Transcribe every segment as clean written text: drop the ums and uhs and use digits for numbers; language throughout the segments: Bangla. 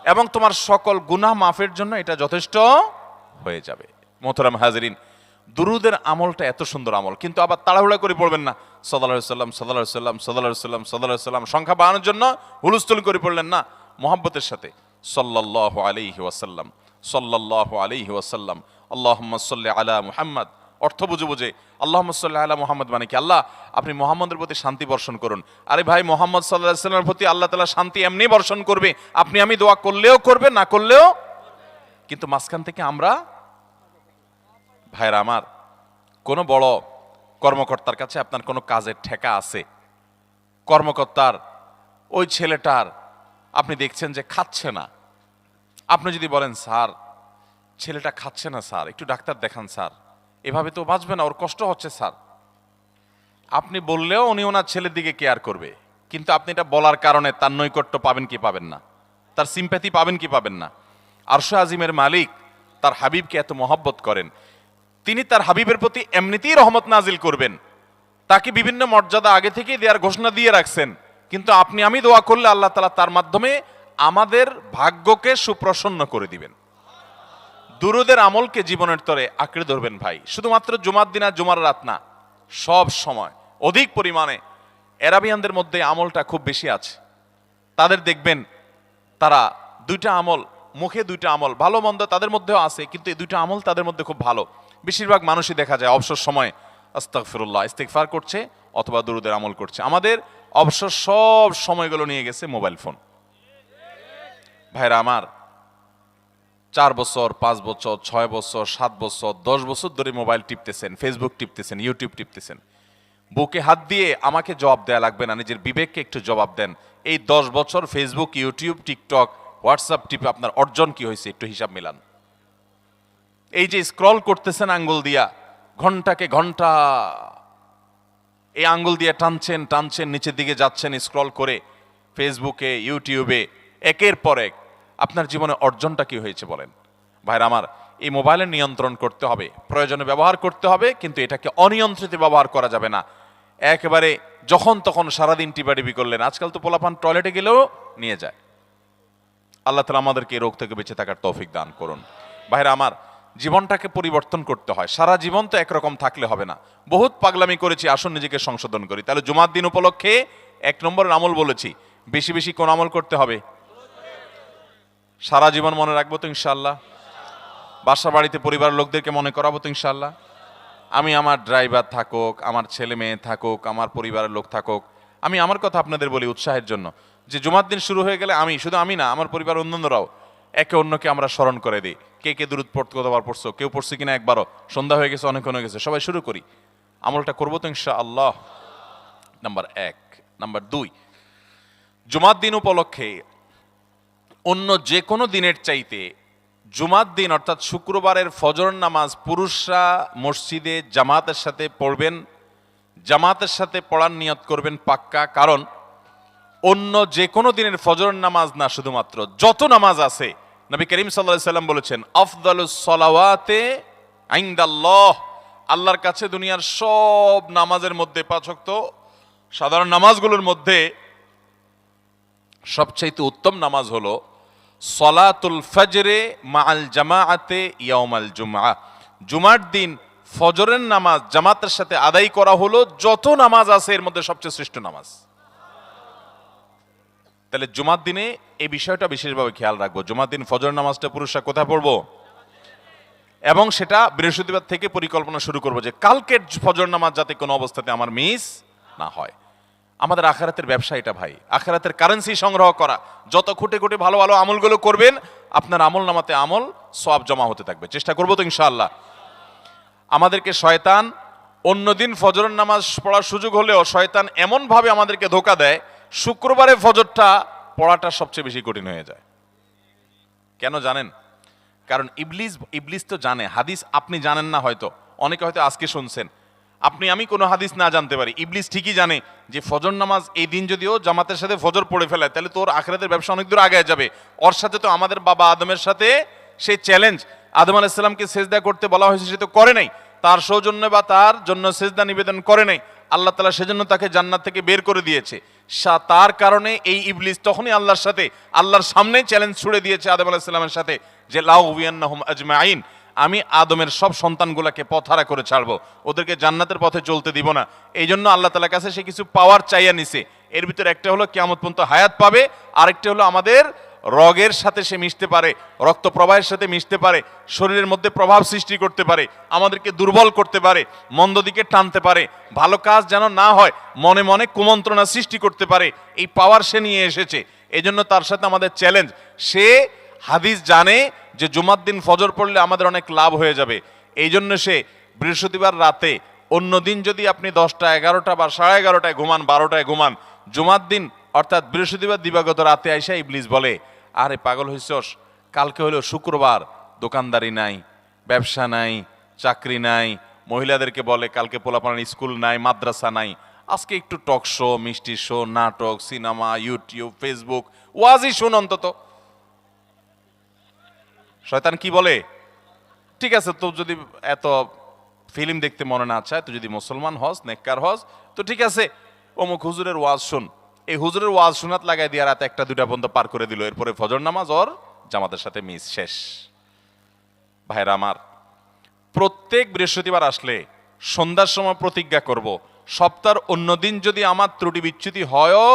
এবং তোমার সকল গুনাহ মাফের জন্য এটা যথেষ্ট হয়ে যাবে। মোহতারাম হাজরিন, দুরুদের আমলটা এত সুন্দর আমল, কিন্তু আবার তাড়াহুড়া করে পড়বেন না সাল্লাল্লাহু আলাইহি সাল্লাম সাল্লাল্লাহু আলাইহি সাল্লাম সাল্লাল্লাহু আলাইহি সাল্লাম সাল্লাল্লাহু আলাইহি সাল্লাম সংখ্যা বাড়ানোর জন্য হুলস্থুল করে পড়লেন না। মুহাব্বতের সাথে সাল্লাল্লাহু আলাইহি ওয়াসাল্লাম সাল্লাল্লাহু আলাইহি ওয়াসাল্লাম আল্লাহুম্মা সাল্লি আলা মুহাম্মদ, অর্থ বুঝে বুঝে আল্লাহুম্মা সাল্লি আলা মুহাম্মদ মানে কি, আল্লাহ আপনি মুহাম্মদের প্রতি শান্তি বর্ষণ করুন। আরে ভাই, মুহাম্মদ সাল্লাল্লাহু আলাইহি ওয়াসাল্লামের প্রতি আল্লাহ তাআলা শান্তি এমনি বর্ষণ করবে, আপনি আমি দোয়া করলেও করবে, না করলেও। কিন্তু মাঝখান থেকে আমরা, ভাইরা আমার, কোনো বড় কর্মকর্তার কাছে আপনার কোনো কাজের ঠেকা আছে, কর্মকর্তার ওই ছেলেটার আপনি দেখছেন যে খাচ্ছে না, আপনি যদি বলেন স্যার ছেলেটা খাচ্ছে না স্যার, একটু ডাক্তার দেখান স্যার, এভাবে তো বাঁচবে না, ওর কষ্ট হচ্ছে স্যার। আপনি বললেও উনি ওনার ছেলের দিকে কেয়ার করবে, কিন্তু আপনি এটা বলার কারণে তার নৈকট্য পাবেন কি পাবেন না, তার সিম্প্যাথি পাবেন কি পাবেন না। আরশে আজিমের মালিক তার হাবিবকে এত মহব্বত করেন, তিনি তার হাবিবের প্রতি এমনিতেই রহমত নাজিল করবেন, তাকে বিভিন্ন মর্যাদা আগে থেকেই দেওয়ার ঘোষণা দিয়ে রাখছেন। কিন্তু আপনি আমি দোয়া করলে আল্লাহ তাআলা তার মাধ্যমে আমাদের ভাগ্যকে সুপ্রসন্ন করে দিবেন। দুরুদের আমলকে জীবনের তরে আঁকড়ে ধরবেন ভাই, শুধুমাত্র জুমার দিন আর জুমার রাত না, সব সময় অধিক পরিমাণে। এরাবিয়ানদের মধ্যে আমলটা খুব বেশি আছে, তাদের দেখবেন তারা দুইটা আমল, মুখে দুইটা আমল, ভালো মন্দ তাদের মধ্যেও আছে, কিন্তু এই দুইটা আমল তাদের মধ্যে খুব ভালো। বেশিরভাগ মানুষই দেখা যায় অবসর সময়ে আস্তাগফিরুল্লাহ ইস্তিগফার করছে অথবা দুরুদের আমল করছে। আমাদের অবসর সব সময়গুলো নিয়ে গেছে মোবাইল ফোন। ভাইরা আমার, 4 বছর 5 বছর 6 বছর 7 বছর 10 বছর ধরে মোবাইল টিপতেছেন, ফেসবুক টিপতেছেন, ইউটিউব টিপতেছেন। বুকে হাত দিয়ে আমাকে জবাব দেয়া লাগবে না, নিজের বিবেককে একটু জবাব দেন। এই 10 বছর ফেসবুক, ইউটিউব, টিকটক, হোয়াটসঅ্যাপ টিপে আপনার অর্জন কি হয়েছে একটু হিসাব মিলান। এই যে স্ক্রল করতেছেন আঙ্গুল দিয়া, ঘন্টাকে ঘন্টা এই আঙ্গুল দিয়ে টানছেন টানছেন, নিচের দিকে যাচ্ছেন স্ক্রল করে ফেসবুকে, ইউটিউবে, একের পর এক, আপনার জীবনে অর্জনটা কি হয়েছে বলেন। ভাইরা আমার, এই মোবাইলের নিয়ন্ত্রণ করতে হবে, প্রয়োজনে ব্যবহার করতে হবে, কিন্তু এটাকে অনিয়ন্ত্রিত ব্যবহার করা যাবে না। একেবারে যখন তখন সারাদিন টিপাটিপি করলেন, আজকাল তো পোলাপান টয়লেটে গেলেও নিয়ে যায়। আল্লাহ তাআলা আমাদেরকে এই রোগ থেকে বেঁচে থাকার তৌফিক দান করুন। ভাইরা আমার, জীবনটাকে পরিবর্তন করতে হয়, সারা জীবন তো একরকম থাকলে হবে না। বহুত পাগলামি করেছি, আসুন নিজেকে সংশোধন করি। তাহলে জুমার দিন উপলক্ষে 1 নম্বরের আমল বলেছি, বেশি বেশি কোন আমল করতে হবে? সারা জীবন মনে রাখবো তো ইনশাআল্লাহ। বাসা বাড়িতে পরিবারের লোকদেরকে মনে করাবো তো ইনশাআল্লাহ। আমি আমার ড্রাইভার থাকুক, আমার ছেলে মেয়ে থাকুক, আমার পরিবারের লোক থাকুক, আমি আমার কথা আপনাদের বলি উৎসাহের জন্য, যে জুমার দিন শুরু হয়ে গেলে আমি, শুধু আমি না, আমার পরিবার অন্যান্যরাও একে অন্যকে আমরা স্মরণ করে দিই। কে কে দুরূদ পড়তে কতবার পড়ছো, কেউ পড়ছে কিনা একবারও, সন্ধ্যা হয়ে গেছে, অনেক হয়ে গেছে, সবাই শুরু করি, আমলটা করবো তো ইনশাআল্লাহ। নাম্বার 1। নাম্বার 2, জুমার দিন উপলক্ষে অন্য যে কোনো দিনের চাইতে জুমার দিন অর্থাৎ শুক্রবারের ফজর নামাজ পুরুষরা মসজিদে জামাতের সাথে পড়বেন, জামাতের সাথে পড়ার নিয়ত করবেন পাক্কা। কারণ অন্য যে কোনো দিনের ফজর নামাজ না, শুধুমাত্র যত নামাজ আছে, নবী করিম সাল্লাল্লাহু আলাইহি সাল্লাম বলেছেন আফদালুস সালাওয়াতে ইনদাল্লাহ, আল্লাহর কাছে দুনিয়ার সব নামাজের মধ্যে, 5 ওয়াক্ত সাধারণ নামাজগুলোর মধ্যে সবচাইতে উত্তম নামাজ হলো সলাতুল ফজরে মাআল জামাআতে ইয়াউমাল জুমআ, জুমার দিন ফজরের নামাজ জামাতের সাথে আদায় করা হলো যত নামাজ আছে এর মধ্যে সবচেয়ে শ্রেষ্ঠ নামাজ। তাহলে জুমার দিনে এই বিষয়টা বিশেষভাবে খেয়াল রাখবো। জুমার দিন ফজর নামাজটা পুরুষরা কোথায় পড়বো, এবং সেটা বৃহস্পতিবার থেকে পরিকল্পনা শুরু করবো যে কালকের ফজর নামাজ যাতে কোনো অবস্থাতে আমার মিস না হয়। আমাদের আখিরাতের ব্যবসা এটা ভাই, আখিরাতের কারেন্সি সংগ্রহ করা। যত খুঁটে খুঁটে ভালো ভালো আমলগুলো করবেন, আপনার আমল নামাতে আমল সওয়াব জমা হতে থাকবে। চেষ্টা করবো তো ইনশাআল্লাহ। আমাদেরকে শয়তান অন্যদিন ফজরের নামাজ পড়ার সুযোগ হলেও শয়তান এমন ভাবে আমাদেরকে ধোঁকা দেয়, শুক্রবারে ফজরটা পড়াটা সবচেয়ে বেশি কঠিন হয়ে যায়। কেন জানেন? কারণ ইবলিস তো জানে, হাদিস আপনি জানেন না, হয়তো অনেকে হয়তো আজকে শুনছেন, আপনি আমি কোনো হাদিস না জানতে পারি, ইবলিস ঠিকই জানে যে ফজর নামাজ এই দিন যদিও জামাতের সাথে ফজর পড়ে ফেলায়, তাহলে তোর আখিরাতের ব্যবসা অনেক দূর আগে যাবে। ওর সাথে তো আমাদের বাবা আদমের সাথে সেই চ্যালেঞ্জ, আদম আলাইহিস সালামকে সেজদা করতে বলা হয়েছে, সে তো করে নাই, তার সৌজন্য বা তার জন্য সেজদা নিবেদন করে নাই। আল্লাহ তাআলা সেজন্য তাকে জান্নাত থেকে বের করে দিয়েছে। তার কারণে এই ইবলিস তখনই আল্লাহর সাথে, আল্লাহর সামনেই চ্যালেঞ্জ ছুড়ে দিয়েছে আদম আলাইহিস সালামের সাথে যে লা উবিয়ান্নাহুম আজমাইন, আমি আদমের সব সন্তানগুলোকে পথহারা করে ছাড়বো, ওদেরকে জান্নাতের পথে চলতে দিব না। এই জন্য আল্লাহ তাআলার কাছে সে কিছু পাওয়ার চাইয়া নিছে। এর ভিতরে একটা হলো কিয়ামত পর্যন্ত হায়াত পাবে, আরেকটা হলো আমাদের রগের সাথে সে মিশতে পারে, রক্ত প্রবাহের সাথে মিশতে পারে, শরীরের মধ্যে প্রভাব সৃষ্টি করতে পারে, আমাদেরকে দুর্বল করতে পারে, মন্দ দিকে টানতে পারে, ভালো কাজ যেন না হয় মনে মনে কুমন্ত্রণা সৃষ্টি করতে পারে। এই পাওয়ার সে নিয়ে এসেছে। এজন্য তার সাথে আমাদের চ্যালেঞ্জ। সে হাদিস জানে যে জুমার দিন ফজর পড়লে আমাদের অনেক লাভ হয়ে যাবে। এই জন্য সে বৃহস্পতিবার রাতে, অন্য দিন যদি আপনি 10টা 11টা বা 11:30টায় ঘুমান, 12টায় ঘুমান, জুমার দিন অর্থাৎ বৃহস্পতিবার দিবাগত রাতে আইসা ইবলিস বলে, আরে পাগল হইছস, কালকে হলো শুক্রবার, দোকানদারি নাই, ব্যবসা নাই, চাকরি নাই, মহিলাদেরকে বলে কালকে পোলাপানের স্কুল নাই, মাদ্রাসা নাই, আজকে একটু টক শো, মিষ্টি শো, নাটক, সিনেমা, ইউটিউব, ফেসবুক, ওয়াজই শুন অন্তত। শয়তান কি বলে, ঠিক আছে তো যদি এত ফিল্ম দেখতে মনে না চায়, তো যদি মুসলমান হস, নেককার হস, তো ঠিক আছে অমুক হুজুরের ওয়াজ শুন। এই হুজুরের ওয়াজ শোনাত লাগাই দিয়ে রাতে 1টা 2টা পর্যন্ত পার করে দিল। এরপরে ফজর নামাজ ওর জামাতের সাথে মিস, শেষ। ভাইরা আমার, প্রত্যেক বৃহস্পতিবার আসলে সন্ধ্যার সময় প্রতিজ্ঞা করব, সপ্তাহের অন্য দিন যদি আমার ত্রুটি বিচ্যুতি হয়ও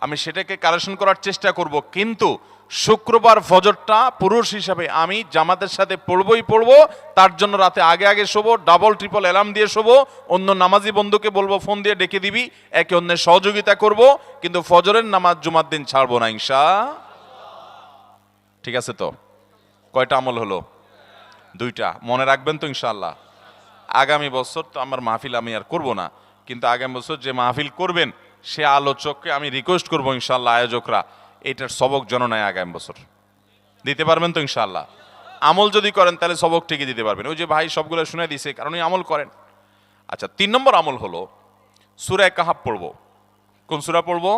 আমি সেটাকে কারেকশন করার চেষ্টা করব, কিন্তু শুক্রবার ফজরটা পুরুষ হিসাবে আমি জামাতের সাথে পড়বই পড়বো। তার জন্য রাতে আগে আগে শোবো, ডাবল ট্রিপল অ্যালার্ম দিয়ে শোবো, অন্য নামাজি বন্ধুকে বলবো ফোন দিয়ে ডেকে দিবি, একে অন্যের সহযোগিতা করব, কিন্তু ফজরের নামাজ জুমার দিন ছাড়বো না ইনশাআল্লাহ। ঠিক আছে তো? কয়টা আমল হলো? 2টা। মনে রাখবেন তো ইনশাআল্লাহ? আগামী বছর তো আমার মাহফিল আমি আর করব না, কিন্তু আগামী বছর যে মাহফিল করবেন সে আলোচককে আমি রিকোয়েস্ট করবো ইনশাআল্লাহ, আয়োজকরা এটার সবক জননায় আগামী বছর দিতে পারবেন তো ইনশাআল্লাহ? আমল যদি করেন তাহলে সবক ঠিকই দিতে পারবেন। ওই যে ভাই সবগুলো শুনে দিছে, কারণ আমল করেন। আচ্ছা, 3 নম্বর আমল হলো সূরা কাহাফ পড়বো। কোন সূরা পড়বো?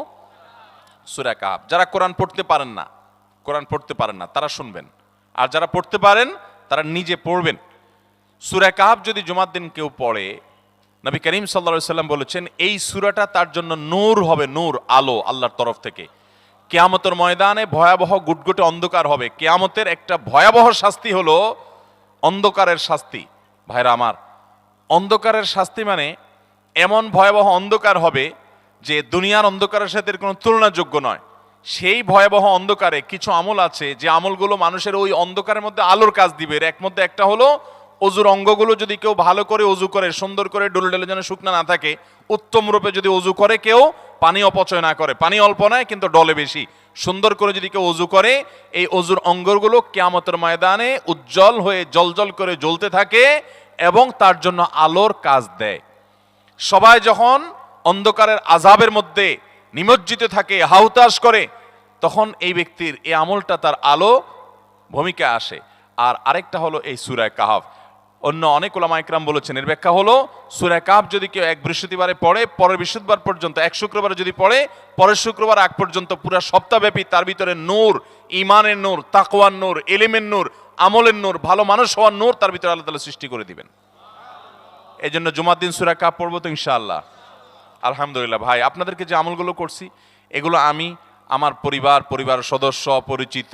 সূরা কাহাফ। যারা কোরআন পড়তে পারেন না তারা শুনবেন, আর যারা পড়তে পারেন তারা নিজে পড়বেন। সূরা কাহাফ যদি জুমার দিন কেউ পড়ে, নবী করিম সাল্লাল্লাহু আলাইহি সাল্লাম বলেছেন এই সূরাটা তার জন্য নূর হবে, নূর, আলো আল্লাহর তরফ থেকে। কিয়ামতের ময়দানে ভয়াবহ গুটগুটে অন্ধকার হবে। কিয়ামতের একটা ভয়াবহ শাস্তি হলো অন্ধকারের শাস্তি। ভাইরা আমার, অন্ধকারের শাস্তি মানে এমন ভয়াবহ অন্ধকার হবে যে দুনিয়ার অন্ধকারের সাথে কোনো তুলনাযোগ্য নয়। সেই ভয়াবহ অন্ধকারে কিছু আমল আছে যে আমলগুলো মানুষের ওই অন্ধকারের মধ্যে আলোর কাজ দিবে। এর মধ্যে একটা হলো অজুর অঙ্গগুলো যদি কেউ ভালো করে অজু করে, সুন্দর করে ডলে ডলে যেন শুকনা না থাকে, উত্তম রূপে যদি অজু করে, কেউ পানি অপচয় না করে, পানি অল্প নেয় কিন্তু ডলে বেশি, সুন্দর করে যদি কেউ অজু করে, এই অজুর অঙ্গগুলো কিয়ামতের ময়দানে উজ্জ্বল হয়ে জলজল করে জ্বলতে থাকে এবং তার জন্য আলোর কাজ দেয়। সবাই যখন অন্ধকারের আযাবের মধ্যে নিমজ্জিত থাকে, হাহুতাশ করে, তখন এই ব্যক্তির এই আমলটা তার আলো ভূমিকা আসে। আর আরেকটা হলো এই সূরা কাহাফ। অন্য অনেক উলামা ইকরাম বলেছেন এর ব্যাখ্যা হলো সূরা কাহাফ যদি কেউ এক বৃহস্পতিবারে পড়ে, পরের বৃহস্পতিবার পর্যন্ত, এক শুক্রবারে যদি পড়ে, পরের শুক্রবার আগ পর্যন্ত পুরো সপ্তাহব্যাপী তার ভিতরে নূর, ঈমানের নূর, তাকওয়ার নূর, ইলমের নূর, আমলের নূর, ভালো মানুষ হওয়ার নূর তার ভিতরে আল্লাহ তাআলা সৃষ্টি করে দিবেন। এই জন্য জুমার দিন সূরা কাহাফ পড়বো তো ইনশাআল্লাহ। আলহামদুলিল্লাহ ভাই, আপনাদেরকে যে আমলগুলো করছি এগুলো আমি আমার পরিবার সদস্য, পরিচিত,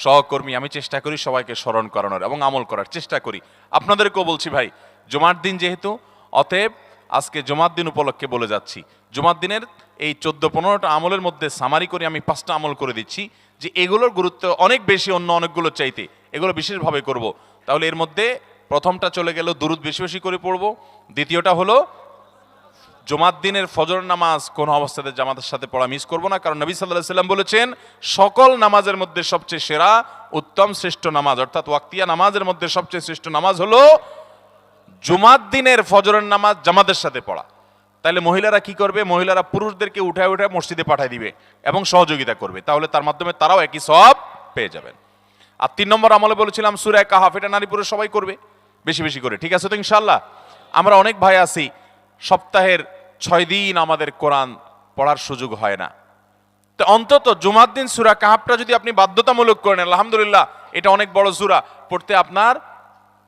সহকর্মী, আমি চেষ্টা করি সবাইকে স্মরণ করানোর এবং আমল করার চেষ্টা করি। আপনাদেরকেও বলছি ভাই, জুমার দিন যেহেতু, অতএব আজকে জুমার দিন উপলক্ষে বলে যাচ্ছি, জুমার দিনের এই 14-15টা আমলের মধ্যে সামারি করে আমি 5টা আমল করে দিচ্ছি যে এগুলোর গুরুত্ব অনেক বেশি অন্য অনেকগুলো চাইতে, এগুলো বিশেষভাবে করব। তাহলে এর মধ্যে প্রথমটা চলে গেল দুরুদ বেশি বেশি করে পড়বো। দ্বিতীয়টা হলো জুমার দিনের ফজর নামাজ কোন অবস্থাতে জামাতের সাথে পড়া মিস করব না, কারণ নবী সাল্লাল্লাহু আলাইহি সাল্লাম বলেছেন সকল নামাজের মধ্যে সবচেয়ে সেরা, উত্তম, শ্রেষ্ঠ নামাজ, অর্থাৎ ওয়াক্তিয়া নামাজের মধ্যে সবচেয়ে শ্রেষ্ঠ নামাজ হলো জুমার দিনের ফজরের নামাজ জামাতের সাথে পড়া। তাহলে মহিলারা কি করবে? মহিলারা পুরুষদেরকে উঠায় উঠায় মসজিদে পাঠিয়ে দিবে এবং সহযোগিতা করবে, তাহলে তার মাধ্যমে তারাও একই সওয়াব পেয়ে যাবেন। আর 3 নম্বর আমলে বলেছিলাম সূরা কাহাফ, এটা নারী পুরুষ সবাই করবে বেশি বেশি করে, ঠিক আছে তো ইনশাআল্লাহ? আমরা অনেক ভাই আছি সপ্তাহের 6 দিন আমাদের কোরআন পড়ার সুযোগ হয় না, তো অন্তত জুমার দিন সূরা কাহাফটা যদি আপনি বাধ্যতামূলক করেন, আলহামদুলিল্লাহ, এটা অনেক বড় সূরা, পড়তে আপনার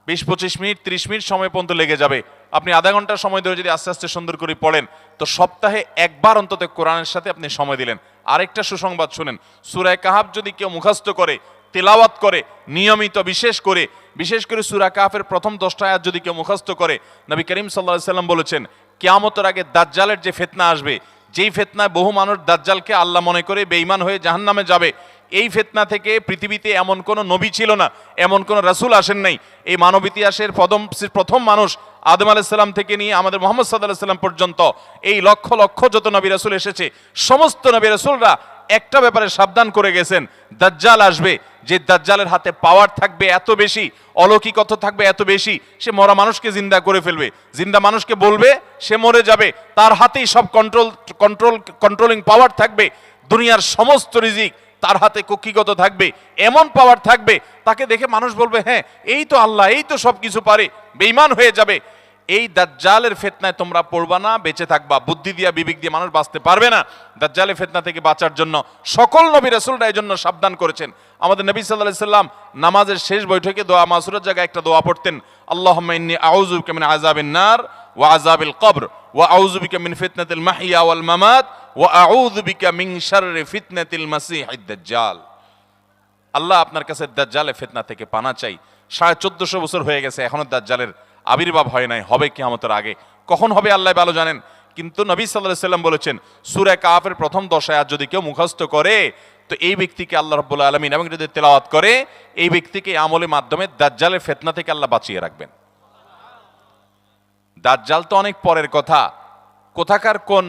20-25 মিনিট 30 মিনিট সময় পর্যন্ত লেগে যাবে। আপনি আধা ঘন্টা সময় ধরে যদি আস্তে আস্তে সুন্দর করে পড়েন, তো সপ্তাহে একবার অন্তত কোরআনের সাথে আপনি সময় দিলেন। আরেকটা সুসংবাদ শুনেন, সূরা কাহাফ যদি কেউ মুখস্থ করে, তেলাওয়াত করে নিয়মিত, বিশেষ করে সূরা কাহাফের প্রথম 10টা আয়াত যদি কেউ মুখস্থ করে, নবী করিম সাল্লাল্লাহু আলাইহি সাল্লাম বলেছেন কিয়ামতের আগে দাজ্জালের যে ফিতনা আসবে, যেই ফিতনায় বহু মানুষ দাজ্জালকে আল্লাহ মনে করে বেঈমান হয়ে জাহান্নামে যাবে, এই ফিতনা থেকে পৃথিবীতে এমন কোনো নবী ছিল না, এমন কোনো রাসূল আসেন নাই। এই মানব ইতিহাসের প্রথম মানুষ আদম আলাইহিস সালাম থেকে নিয়ে আমাদের মুহাম্মদ সাল্লাল্লাহু আলাইহি সাল্লাম পর্যন্ত এই লক্ষ লক্ষ যত নবী রাসূল এসেছে, সমস্ত নবী রাসূলরা একটা ব্যাপারে সাবধান করে গেছেন, দাজ্জাল আসবে, যে দাজ্জালের হাতে পাওয়ার থাকবে এত বেশি, অলৌকিকতা থাকবে এত বেশি, সে মরা মানুষকে জিন্দা করে ফেলবে, জিন্দা মানুষকে বলবে সে মরে যাবে, তার হাতেই সব কন্ট্রোলিং পাওয়ার থাকবে, দুনিয়ার সমস্ত রিজিক তার হাতে কক্ষিগত থাকবে, এমন পাওয়ার থাকবে তাকে দেখে মানুষ বলবে হ্যাঁ এই তো আল্লাহ, এই তো সব কিছু পারে, বেঈমান হয়ে যাবে। এই দাজ্জালের ফিতনায় তোমরা পড়বা না, বেঁচে থাকবা। বুদ্ধি দিয়া বিবেক দিয়ে মানুষ বাঁচতে পারবে না। দাজ্জালের ফিতনা থেকে বাঁচার জন্য সকল নবী রাসূলরা এই জন্য সাবধান করেছেন। আমাদের নবী সাল্লাল্লাহু আলাইহি সাল্লাম নামাজের শেষ বৈঠকে দোয়া মাসুরের জায়গায় একটা দোয়া পড়তেন, আল্লাহুম্মা ইন্নী আউযু বিকা মিন আযাবিন নার ওয়া আযাবিল কবর ওয়া আউযু বিকা মিন ফিতনাতিল মাহইয়া ওয়াল মামাত ওয়া আউযু বিকা মিন শাররি ফিতনাতিল মাসীহিদ দাজ্জাল। আল্লাহ আপনার কাছে দাজ্জালের ফিতনা থেকে পানা চাই। 1450 বছর হয়ে গেছে, এখনো দাজ্জালের আবির্ভাব হয় নাই, হবে কিয়ামতের আগে। কখন হবে আল্লাহ ভালো জানেন। কিন্তু নবী সাল্লাল্লাহু আলাইহি সাল্লাম বলেছেন সূরা কাহাফের প্রথম 10 আয়াত যদি কেউ মুখস্থ করে, তো এই ব্যক্তিকে আল্লাহ রাব্বুল আলামিন এবং যদি তেলাওয়াত করে, এই ব্যক্তিকে আমলের মাধ্যমে দাজ্জালের ফিতনা থেকে আল্লাহ বাঁচিয়ে রাখবেন। দাজ্জাল তো অনেক পরের কথা, কোথাকার কোন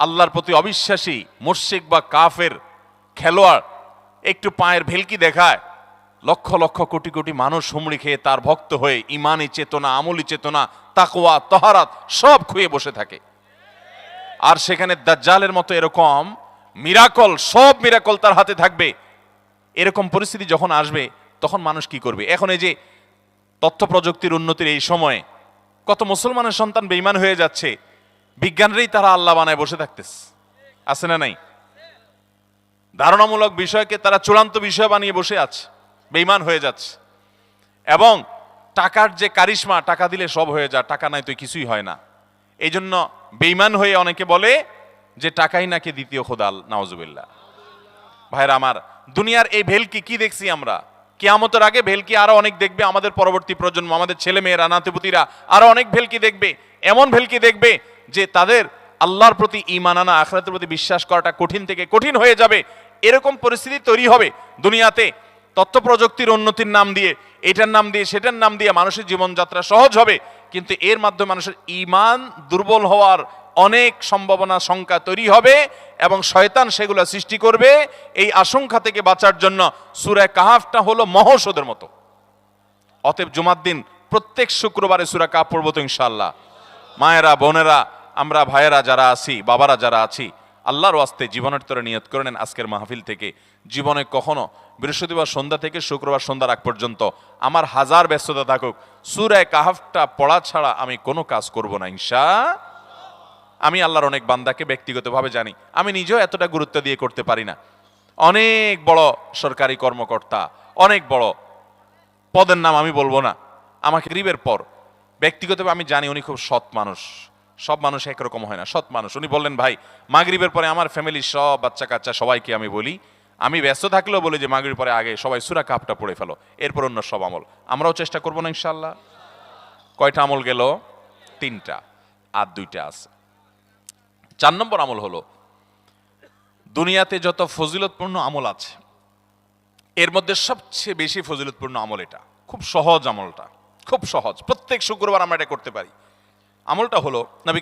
আল্লাহর প্রতি অবিশ্বাসী মুশরিক বা কাফের খেলোয়াড় একটু পায়ের ভেলকি দেখায়, লক্ষ লক্ষ কোটি কোটি মানুষ হুমড়ি খেয়ে তার ভক্ত হয়ে ইমানি চেতনা, আমলি চেতনা, তাকওয়া, তাহারাত সব খুঁয়ে বসে থাকে। আর সেখানে দাজ্জালের মতো এরকম মিরাকল, সব মিরাকল তার হাতে থাকবে। এরকম পরিস্থিতি যখন আসবে তখন মানুষ কি করবে? এখন এই যে তথ্য প্রযুক্তির উন্নতির এই সময়ে কত মুসলমানের সন্তান বেঈমান হয়ে যাচ্ছে, বিজ্ঞানরেই তারা আল্লাহ বানায় বসে থাকতেছে, আছে না নাই? ধারণামূলক বিষয়কে তারা চূড়ান্ত বিষয় বানিয়ে বসে আছে, বেঈমান হয়ে যাচ্ছে। এবং টাকার যে কারিশমা, টাকা দিলে সব হয়ে যায়, টাকা নাই তো কিছুই হয় না। এই জন্য বেঈমান হয়ে অনেকে বলে যে টাকাই নাকি দ্বিতীয় খোদা, নাউজুবিল্লাহ। ভাইরা আমার, দুনিয়ার এই ভেলকি কি দেখছি আমরা, কিয়ামতের আগে ভেলকি আরো অনেক দেখবে আমাদের পরবর্তী প্রজন্ম, আমাদের ছেলে মেয়েরা, নাতিপুতিরা আরো অনেক ভেলকি দেখবে। এমন ভেলকি দেখবে যে তাদের আল্লাহর প্রতি ঈমান আনা, আখিরাতের প্রতি বিশ্বাস করাটা কঠিন থেকে কঠিন হয়ে যাবে। এরকম পরিস্থিতি তৈরি হবে দুনিয়াতে। তথ্য প্রযুক্তির উন্নতির নাম দিয়ে, এটার নাম দিয়ে, সেটার নাম দিয়ে মানুষের জীবনযাত্রা সহজ হবে, কিন্তু এর মাধ্যমে মানুষের ঈমান দুর্বল হওয়ার অনেক সম্ভাবনা, শঙ্কা তৈরি হবে এবং শয়তান সেগুলো সৃষ্টি করবে। এই আশঙ্কা থেকে বাঁচার জন্য সূরা কাহাফটা হলো মহৌষধের মতো। অতএব জুমার দিন প্রত্যেক শুক্রবারে সূরা কাহাফ পড়বো তো ইনশাআল্লাহ। মায়েরা, বোনেরা, আমরা ভাইয়েরা যারা আছি, বাবারা যারা আছি, আল্লাহর ওয়াস্তে জীবনের তরে নিয়ত করে নেন আজকের মাহফিল থেকে, জীবনে কখনো বৃহস্পতিবার সন্ধ্যা থেকে শুক্রবার সন্ধ্যার আগ পর্যন্ত আমার হাজার ব্যস্ততা থাকুক, সূরা কাহাফটা পড়া ছাড়া আমি কোনো কাজ করব না ইনশাআল্লাহ। আমি আল্লাহর অনেক বান্দাকে ব্যক্তিগতভাবে জানি, আমি নিজেও এতটা গুরুত্ব দিয়ে করতে পারি না। অনেক বড় সরকারি কর্মকর্তা, অনেক বড় পদের নাম আমি বলবো না, আমাকে গরিবের পর ব্যক্তিগতভাবে আমি জানি উনি খুব সৎ মানুষ। সব মানুষ একরকম হয় না, সৎ মানুষ। উনি বললেন ভাই মাগরিবের পরে আমার ফ্যামিলির সব বাচ্চা কাচ্চা সবাইকে আমি বলি, আমি ব্যস্ত থাকলেও বলি যে মাগরিবের পরে আগে সবাই সূরা কাহাফটা পড়ে ফেলো, এরপর অন্য সব আমল। আমরাও চেষ্টা করবো না ইনশাআল্লাহ। কয়টা আমল গেল? 3টা, আর 2টা আছে। 4 নম্বর আমল হলো, দুনিয়াতে যত ফজিলতপূর্ণ আমল আছে এর মধ্যে সবচেয়ে বেশি ফজিলতপূর্ণ আমল এটা। খুব সহজ আমলটা, খুব সহজ, প্রত্যেক শুক্রবার আমরা এটা করতে পারি। আমলটা হলো নবী